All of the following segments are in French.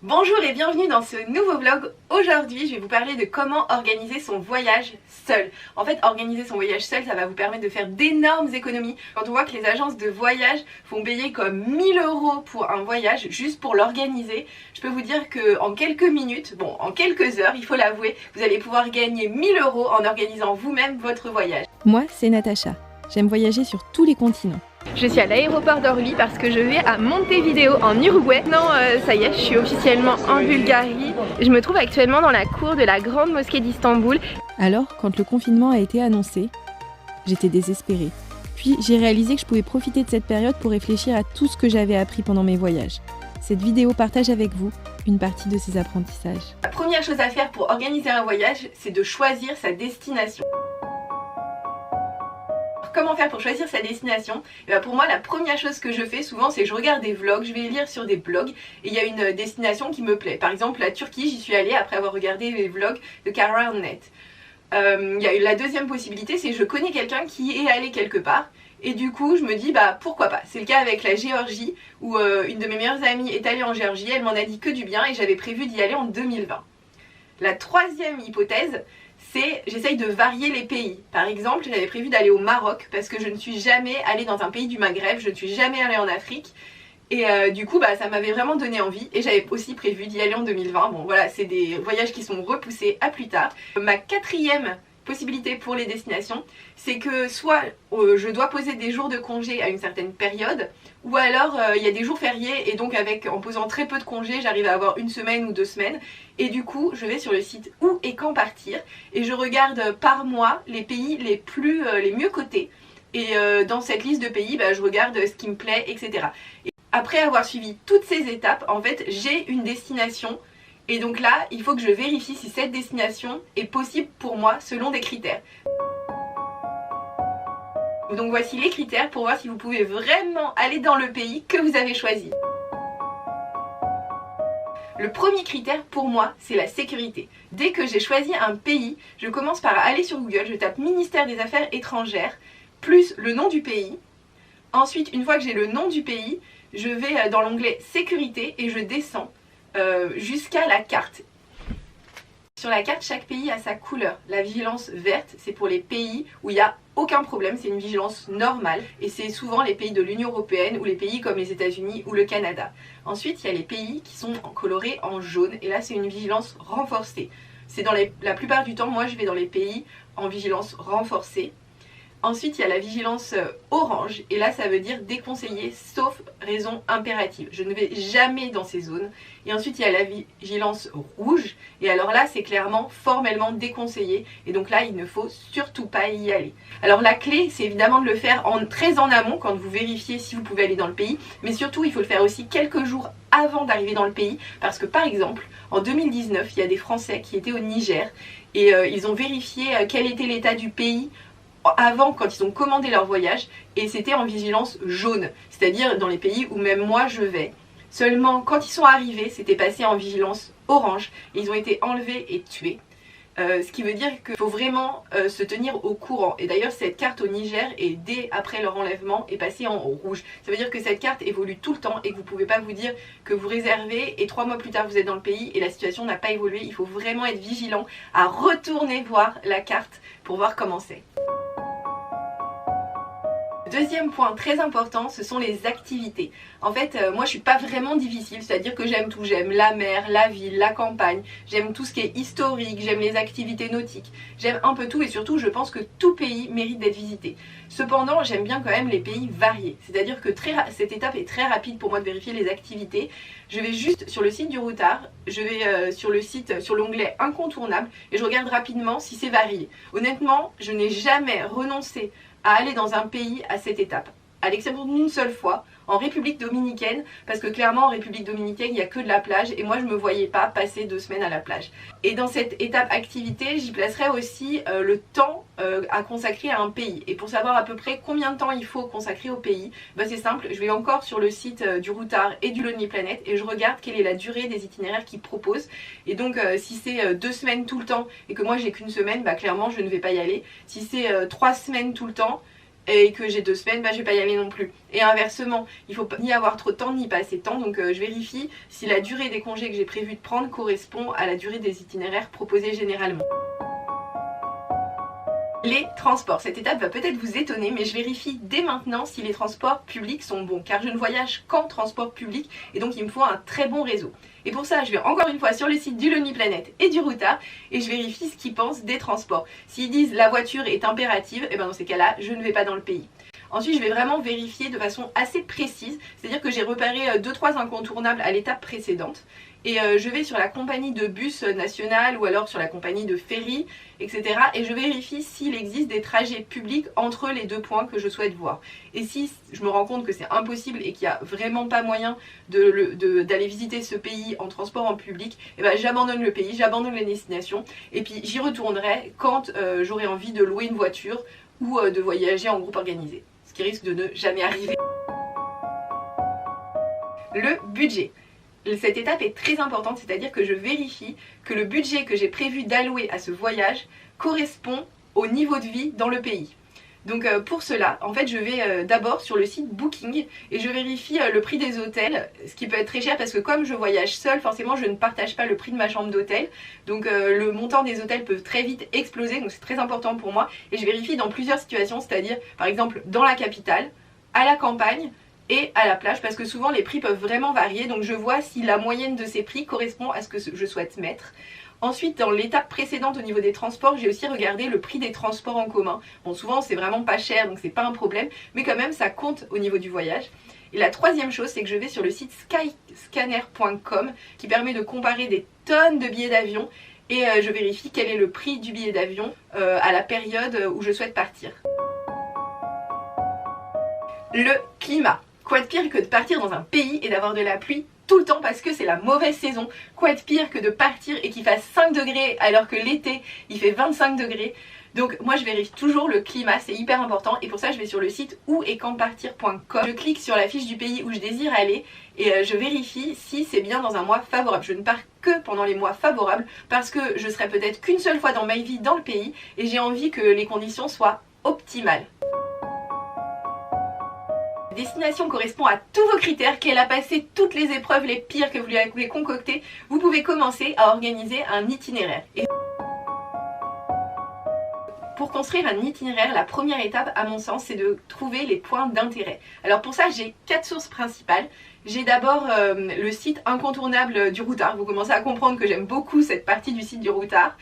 Bonjour et bienvenue dans ce nouveau vlog. Aujourd'hui je vais vous parler de comment organiser son voyage seul. En fait, organiser son voyage seul, ça va vous permettre de faire d'énormes économies. Quand on voit que les agences de voyage font payer comme 1000 € pour un voyage juste pour l'organiser, je peux vous dire que en quelques minutes, bon en quelques heures, il faut l'avouer, vous allez pouvoir gagner 1000 € en organisant vous-même votre voyage. Moi, c'est Natacha. J'aime voyager sur tous les continents. Je suis à l'aéroport d'Orly parce que je vais à Montevideo en Uruguay. Non, ça y est, je suis officiellement en Bulgarie. Je me trouve actuellement dans la cour de la grande mosquée d'Istanbul. Alors, quand le confinement a été annoncé, j'étais désespérée. Puis j'ai réalisé que je pouvais profiter de cette période pour réfléchir à tout ce que j'avais appris pendant mes voyages. Cette vidéo partage avec vous une partie de ces apprentissages. La première chose à faire pour organiser un voyage, c'est de choisir sa destination. Comment faire pour choisir sa destination? Et bien pour moi, la première chose que je fais souvent, c'est que je regarde des vlogs, je vais lire sur des blogs et il y a une destination qui me plaît. Par exemple, la Turquie, j'y suis allée après avoir regardé les vlogs de Cara Net. Il y a eu la deuxième possibilité, c'est que je connais quelqu'un qui est allé quelque part et du coup je me dis bah pourquoi pas. C'est le cas avec la Géorgie où une de mes meilleures amies est allée en Géorgie, elle m'en a dit que du bien et j'avais prévu d'y aller en 2020. La troisième hypothèse, c'est j'essaye de varier les pays. Par exemple, j'avais prévu d'aller au Maroc parce que je ne suis jamais allée dans un pays du Maghreb, je ne suis jamais allée en Afrique. Et du coup, ça m'avait vraiment donné envie et j'avais aussi prévu d'y aller en 2020. Bon voilà, c'est des voyages qui sont repoussés à plus tard. Ma quatrième possibilité pour les destinations, c'est que soit je dois poser des jours de congé à une certaine période, ou alors il y a des jours fériés et donc en posant très peu de congés, j'arrive à avoir une semaine ou 2 semaines. Et du coup, je vais sur le site où et quand partir et je regarde par mois les pays les mieux cotés. Et dans cette liste de pays, je regarde ce qui me plaît, etc. Et après avoir suivi toutes ces étapes, en fait, j'ai une destination. Et donc là, il faut que je vérifie si cette destination est possible pour moi selon des critères. Donc voici les critères pour voir si vous pouvez vraiment aller dans le pays que vous avez choisi. Le premier critère pour moi, c'est la sécurité. Dès que j'ai choisi un pays, je commence par aller sur Google, je tape ministère des Affaires étrangères, plus le nom du pays. Ensuite, une fois que j'ai le nom du pays, je vais dans l'onglet sécurité et je descends jusqu'à la carte. Sur la carte, chaque pays a sa couleur. La vigilance verte, c'est pour les pays où il n'y a aucun problème, c'est une vigilance normale et c'est souvent les pays de l'Union Européenne ou les pays comme les États-Unis ou le Canada. Ensuite, il y a les pays qui sont colorés en jaune et là c'est une vigilance renforcée. C'est la plupart du temps, moi je vais dans les pays en vigilance renforcée. Ensuite, il y a la vigilance orange et là ça veut dire déconseillé sauf raison impérative. Je ne vais jamais dans ces zones. Et ensuite, il y a la vigilance rouge et alors là c'est clairement formellement déconseillé et donc là il ne faut surtout pas y aller. Alors la clé c'est évidemment de le faire très en amont quand vous vérifiez si vous pouvez aller dans le pays, mais surtout il faut le faire aussi quelques jours avant d'arriver dans le pays parce que par exemple en 2019 il y a des Français qui étaient au Niger et ils ont vérifié quel était l'état du pays avant quand ils ont commandé leur voyage et c'était en vigilance jaune, c'est-à-dire dans les pays où même moi je vais. Seulement quand ils sont arrivés c'était passé en vigilance orange et ils ont été enlevés et tués. Ce qui veut dire qu'il faut vraiment se tenir au courant. Et d'ailleurs cette carte au Niger et dès après leur enlèvement est passée en rouge. Ça veut dire que cette carte évolue tout le temps et que vous ne pouvez pas vous dire que vous réservez et 3 mois plus tard vous êtes dans le pays et la situation n'a pas évolué. Il faut vraiment être vigilant à retourner voir la carte pour voir comment c'est. Deuxième point très important, ce sont les activités. En fait, moi je suis pas vraiment difficile, c'est-à-dire que j'aime tout. J'aime la mer, la ville, la campagne, j'aime tout ce qui est historique, j'aime les activités nautiques, j'aime un peu tout et surtout je pense que tout pays mérite d'être visité. Cependant, j'aime bien quand même les pays variés, c'est-à-dire que cette étape est très rapide pour moi de vérifier les activités. Je vais juste sur le site du Routard, je vais sur l'onglet incontournable et je regarde rapidement si c'est varié. Honnêtement, je n'ai jamais renoncé à aller dans un pays à cette étape, à l'exception d'une seule fois, en République Dominicaine, parce que clairement en République Dominicaine il n'y a que de la plage et moi je me voyais pas passer 2 semaines à la plage. Et dans cette étape activité, j'y placerai aussi le temps à consacrer à un pays. Et pour savoir à peu près combien de temps il faut consacrer au pays, c'est simple, je vais encore sur le site du Routard et du Lonely Planet et je regarde quelle est la durée des itinéraires qu'ils proposent. Et donc si c'est 2 semaines tout le temps et que moi j'ai qu'une semaine, clairement je ne vais pas y aller. Si c'est 3 semaines tout le temps, et que j'ai 2 semaines, je vais pas y aller non plus. Et inversement, il faut ni avoir trop de temps ni pas assez de temps, donc je vérifie si la durée des congés que j'ai prévu de prendre correspond à la durée des itinéraires proposés généralement. Les transports. Cette étape va peut-être vous étonner, mais je vérifie dès maintenant si les transports publics sont bons, car je ne voyage qu'en transport public et donc il me faut un très bon réseau. Et pour ça, je vais encore une fois sur le site du Lonely Planet et du Routard et je vérifie ce qu'ils pensent des transports. S'ils disent la voiture est impérative, et dans ces cas-là, je ne vais pas dans le pays. Ensuite, je vais vraiment vérifier de façon assez précise, c'est-à-dire que j'ai repéré 2-3 incontournables à l'étape précédente. Et je vais sur la compagnie de bus nationale ou alors sur la compagnie de ferry, etc. Et je vérifie s'il existe des trajets publics entre les 2 points que je souhaite voir. Et si je me rends compte que c'est impossible et qu'il n'y a vraiment pas moyen d'aller visiter ce pays en transport en public, j'abandonne le pays, j'abandonne les destinations et puis j'y retournerai quand j'aurai envie de louer une voiture ou de voyager en groupe organisé. Ce qui risque de ne jamais arriver. Le budget. Cette étape est très importante, c'est-à-dire que je vérifie que le budget que j'ai prévu d'allouer à ce voyage correspond au niveau de vie dans le pays. Donc pour cela, en fait, je vais d'abord sur le site Booking et je vérifie le prix des hôtels, ce qui peut être très cher parce que comme je voyage seule, forcément je ne partage pas le prix de ma chambre d'hôtel. Donc le montant des hôtels peut très vite exploser, donc c'est très important pour moi. Et je vérifie dans plusieurs situations, c'est-à-dire par exemple dans la capitale, à la campagne, et à la plage parce que souvent les prix peuvent vraiment varier, donc je vois si la moyenne de ces prix correspond à ce que je souhaite mettre. Ensuite, dans l'étape précédente au niveau des transports, j'ai aussi regardé le prix des transports en commun. Bon, souvent c'est vraiment pas cher donc c'est pas un problème, mais quand même ça compte au niveau du voyage. Et la troisième chose, c'est que je vais sur le site skyscanner.com qui permet de comparer des tonnes de billets d'avion et je vérifie quel est le prix du billet d'avion à la période où je souhaite partir. Le climat. Quoi de pire que de partir dans un pays et d'avoir de la pluie tout le temps parce que c'est la mauvaise saison? Quoi de pire que de partir et qu'il fasse 5 degrés alors que l'été il fait 25 degrés? Donc moi je vérifie toujours le climat, c'est hyper important et pour ça je vais sur le site ouetquandpartir.com. Je clique sur la fiche du pays où je désire aller et je vérifie si c'est bien dans un mois favorable. Je ne pars que pendant les mois favorables parce que je serai peut-être qu'une seule fois dans ma vie dans le pays et j'ai envie que les conditions soient optimales. La destination correspond à tous vos critères, qu'elle a passé toutes les épreuves les pires que vous lui avez concoctées, vous pouvez commencer à organiser un itinéraire. Et pour construire un itinéraire, la première étape à mon sens c'est de trouver les points d'intérêt. Alors pour ça j'ai 4 sources principales. J'ai d'abord le site incontournable du Routard, vous commencez à comprendre que j'aime beaucoup cette partie du site du Routard.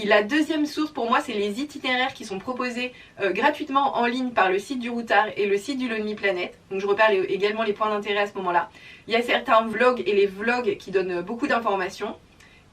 La deuxième source pour moi c'est les itinéraires qui sont proposés gratuitement en ligne par le site du Routard et le site du Lonely Planet. Donc je repère également les points d'intérêt à ce moment-là. Il y a certains vlogs et les vlogs qui donnent beaucoup d'informations.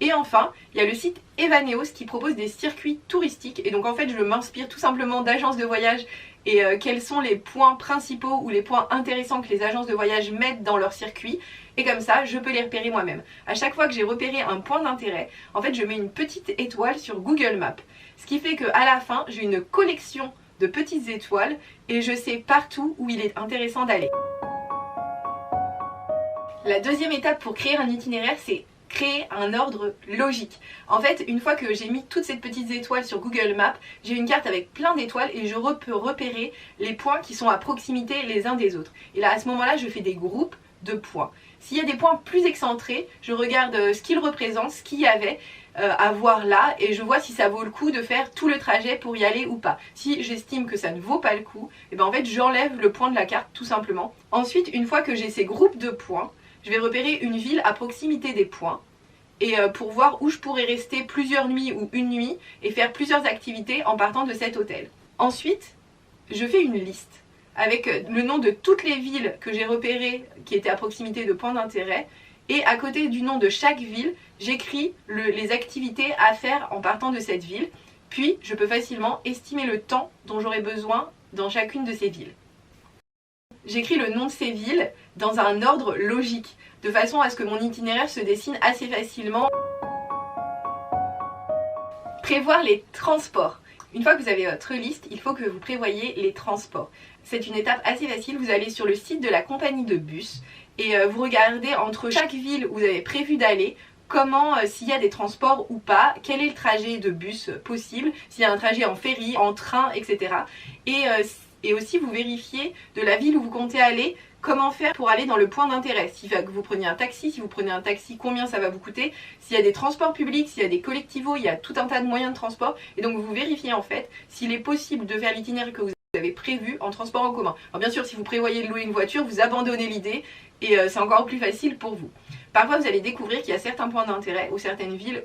Et enfin, il y a le site Evaneos qui propose des circuits touristiques. Et donc en fait je m'inspire tout simplement d'agences de voyage et quels sont les points principaux ou les points intéressants que les agences de voyage mettent dans leur circuit. Et comme ça, je peux les repérer moi-même. À chaque fois que j'ai repéré un point d'intérêt, en fait, je mets une petite étoile sur Google Maps. Ce qui fait qu'à la fin, j'ai une collection de petites étoiles et je sais partout où il est intéressant d'aller. La deuxième étape pour créer un itinéraire, c'est créer un ordre logique. En fait, une fois que j'ai mis toutes ces petites étoiles sur Google Maps, j'ai une carte avec plein d'étoiles et je peux repérer les points qui sont à proximité les uns des autres. Et là, à ce moment-là, je fais des groupes de points. S'il y a des points plus excentrés, je regarde ce qu'ils représentent, ce qu'il y avait à voir là et je vois si ça vaut le coup de faire tout le trajet pour y aller ou pas. Si j'estime que ça ne vaut pas le coup, et en fait j'enlève le point de la carte tout simplement. Ensuite, une fois que j'ai ces groupes de points, je vais repérer une ville à proximité des points et pour voir où je pourrais rester plusieurs nuits ou une nuit et faire plusieurs activités en partant de cet hôtel. Ensuite, je fais une liste avec le nom de toutes les villes que j'ai repérées qui étaient à proximité de points d'intérêt et à côté du nom de chaque ville, j'écris les activités à faire en partant de cette ville. Puis, je peux facilement estimer le temps dont j'aurai besoin dans chacune de ces villes. J'écris le nom de ces villes dans un ordre logique, de façon à ce que mon itinéraire se dessine assez facilement. Prévoir les transports. Une fois que vous avez votre liste, il faut que vous prévoyez les transports. C'est une étape assez facile, vous allez sur le site de la compagnie de bus et vous regardez entre chaque ville où vous avez prévu d'aller, comment, s'il y a des transports ou pas, quel est le trajet de bus possible, s'il y a un trajet en ferry, en train, etc. Et et aussi vous vérifiez de la ville où vous comptez aller comment faire pour aller dans le point d'intérêt. S'il faut que vous preniez un taxi, si vous prenez un taxi, combien ça va vous coûter, s'il y a des transports publics, s'il y a des collectivos, il y a tout un tas de moyens de transport. Et donc vous vérifiez en fait s'il est possible de faire l'itinéraire que vous avez prévu en transport en commun. Alors bien sûr, si vous prévoyez de louer une voiture, vous abandonnez l'idée et c'est encore plus facile pour vous. Parfois vous allez découvrir qu'il y a certains points d'intérêt ou certaines villes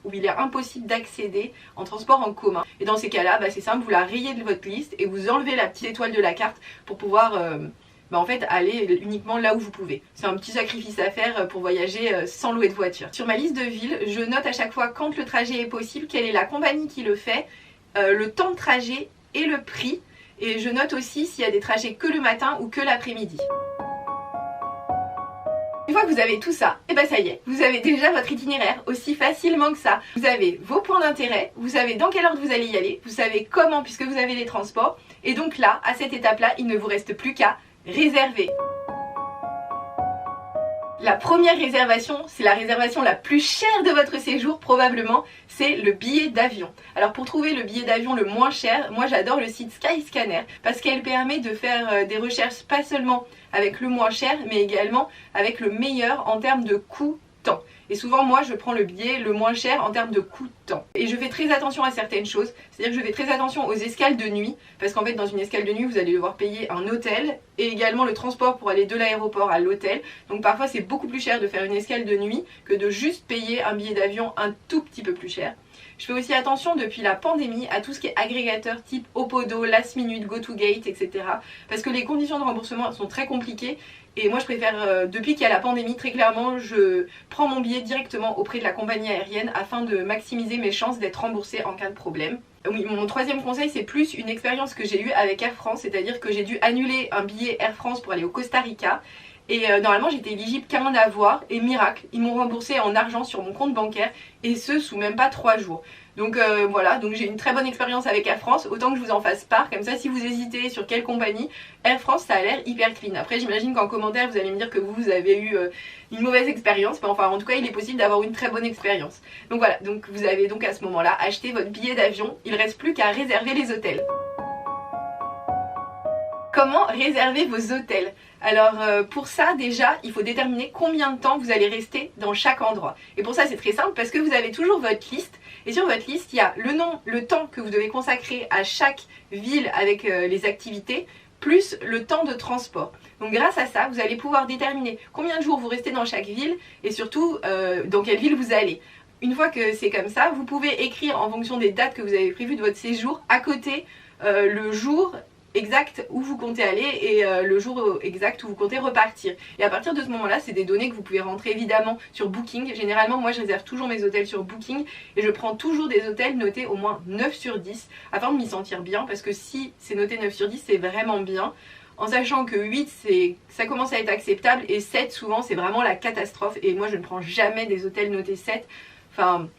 où il est impossible d'accéder en transport en commun. Et dans ces cas-là, c'est simple, vous la rayez de votre liste et vous enlevez la petite étoile de la carte pour pouvoir en fait aller uniquement là où vous pouvez. C'est un petit sacrifice à faire pour voyager sans louer de voiture. Sur ma liste de villes, je note à chaque fois quand le trajet est possible, quelle est la compagnie qui le fait, le temps de trajet et le prix. Et je note aussi s'il y a des trajets que le matin ou que l'après-midi. Une fois que vous avez tout ça, et ça y est, vous avez déjà votre itinéraire aussi facilement que ça. Vous avez vos points d'intérêt, vous savez dans quelle ordre vous allez y aller, vous savez comment puisque vous avez les transports. Et donc là, à cette étape-là, il ne vous reste plus qu'à réserver. La première réservation, c'est la réservation la plus chère de votre séjour probablement, c'est le billet d'avion. Alors pour trouver le billet d'avion le moins cher, moi j'adore le site Skyscanner parce qu'elle permet de faire des recherches pas seulement avec le moins cher mais également avec le meilleur en termes de coût-temps. Et souvent moi je prends le billet le moins cher en termes de coût-temps. Et je fais très attention à certaines choses, c'est-à-dire que je fais très attention aux escales de nuit, parce qu'en fait dans une escale de nuit vous allez devoir payer un hôtel et également le transport pour aller de l'aéroport à l'hôtel. Donc parfois c'est beaucoup plus cher de faire une escale de nuit que de juste payer un billet d'avion un tout petit peu plus cher. Je fais aussi attention depuis la pandémie à tout ce qui est agrégateur type Opodo, Last Minute, GoToGate, etc. Parce que les conditions de remboursement sont très compliquées. Et moi je préfère, depuis qu'il y a la pandémie, très clairement, je prends mon billet directement auprès de la compagnie aérienne afin de maximiser mes chances d'être remboursée en cas de problème. Oui, mon troisième conseil, c'est plus une expérience que j'ai eue avec Air France, c'est-à-dire que j'ai dû annuler un billet Air France pour aller au Costa Rica. Et normalement j'étais éligible qu'à un avoir et miracle, ils m'ont remboursé en argent sur mon compte bancaire et ce sous même pas 3 jours. Donc voilà, donc j'ai une très bonne expérience avec Air France, autant que je vous en fasse part, comme ça si vous hésitez sur quelle compagnie, Air France ça a l'air hyper clean. Après j'imagine qu'en commentaire vous allez me dire que vous avez eu une mauvaise expérience, mais enfin en tout cas il est possible d'avoir une très bonne expérience. Donc voilà, donc vous avez donc à ce moment là acheté votre billet d'avion, il ne reste plus qu'à réserver les hôtels. Comment réserver vos hôtels? Alors pour ça déjà il faut déterminer combien de temps vous allez rester dans chaque endroit. Et pour ça c'est très simple parce que vous avez toujours votre liste et sur votre liste il y a le nom, le temps que vous devez consacrer à chaque ville avec les activités plus le temps de transport. Donc grâce à ça vous allez pouvoir déterminer combien de jours vous restez dans chaque ville et surtout dans quelle ville vous allez. Une fois que c'est comme ça, vous pouvez écrire en fonction des dates que vous avez prévues de votre séjour à côté le jour exact où vous comptez aller et le jour exact où vous comptez repartir. Et à partir de ce moment là c'est des données que vous pouvez rentrer évidemment sur Booking. Généralement moi je réserve toujours mes hôtels sur Booking et je prends toujours des hôtels notés au moins 9 sur 10 afin de m'y sentir bien, parce que si c'est noté 9 sur 10 c'est vraiment bien, en sachant que 8 ça commence à être acceptable et 7 souvent c'est vraiment la catastrophe. Et moi je ne prends jamais des hôtels notés 7, enfin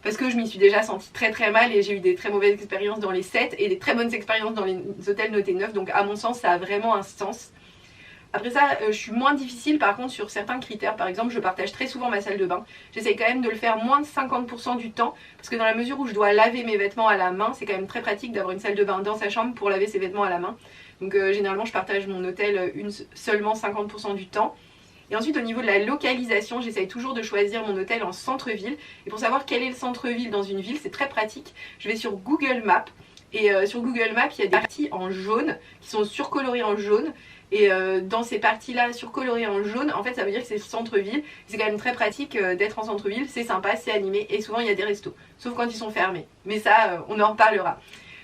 parce que je m'y suis déjà sentie très très mal et j'ai eu des très mauvaises expériences dans les 7 et des très bonnes expériences dans les hôtels notés 9, donc à mon sens ça a vraiment un sens. Après ça, je suis moins difficile par contre sur certains critères. Par exemple, je partage très souvent ma salle de bain. J'essaye quand même de le faire moins de 50% du temps, parce que dans la mesure où je dois laver mes vêtements à la main, c'est quand même très pratique d'avoir une salle de bain dans sa chambre pour laver ses vêtements à la main. Donc généralement je partage mon hôtel seulement 50% du temps. Et ensuite au niveau de la localisation, j'essaye toujours de choisir mon hôtel en centre-ville. Et pour savoir quel est le centre-ville dans une ville, c'est très pratique. Je vais sur Google Maps et sur Google Maps il y a des parties en jaune qui sont surcolorées en jaune. Et dans ces parties-là surcolorées en jaune, en fait ça veut dire que c'est le centre-ville. C'est quand même très pratique d'être en centre-ville, c'est sympa, c'est animé et souvent il y a des restos. Sauf quand ils sont fermés. Mais ça, on en reparlera.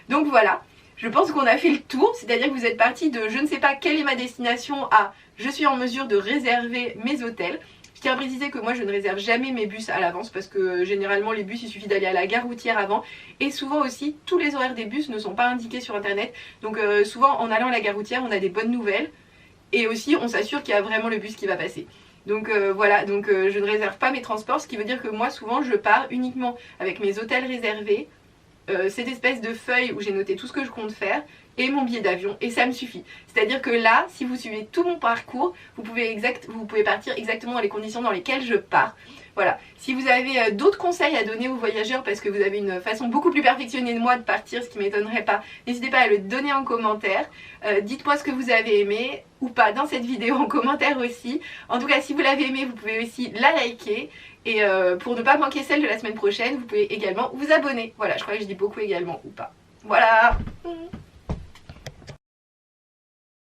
Donc voilà. Je pense qu'on a fait le tour, c'est-à-dire que vous êtes parti de je ne sais pas quelle est ma destination à je suis en mesure de réserver mes hôtels. Je tiens à préciser que moi je ne réserve jamais mes bus à l'avance parce que généralement les bus il suffit d'aller à la gare routière avant, et souvent aussi tous les horaires des bus ne sont pas indiqués sur internet, donc souvent en allant à la gare routière on a des bonnes nouvelles et aussi on s'assure qu'il y a vraiment le bus qui va passer. Donc voilà, donc je ne réserve pas mes transports, ce qui veut dire que moi souvent je pars uniquement avec mes hôtels réservés, cette espèce de feuille où j'ai noté tout ce que je compte faire et mon billet d'avion et ça me suffit. C'est-à-dire que là, si vous suivez tout mon parcours, vous pouvez partir exactement dans les conditions dans lesquelles je pars. Voilà. Si vous avez d'autres conseils à donner aux voyageurs parce que vous avez une façon beaucoup plus perfectionnée de moi de partir, ce qui ne m'étonnerait pas, n'hésitez pas à le donner en commentaire. Dites-moi ce que vous avez aimé ou pas dans cette vidéo en commentaire aussi. En tout cas, si vous l'avez aimé, vous pouvez aussi la liker. Et pour ne pas manquer celle de la semaine prochaine, vous pouvez également vous abonner. Voilà, je crois que je dis beaucoup également ou pas. Voilà.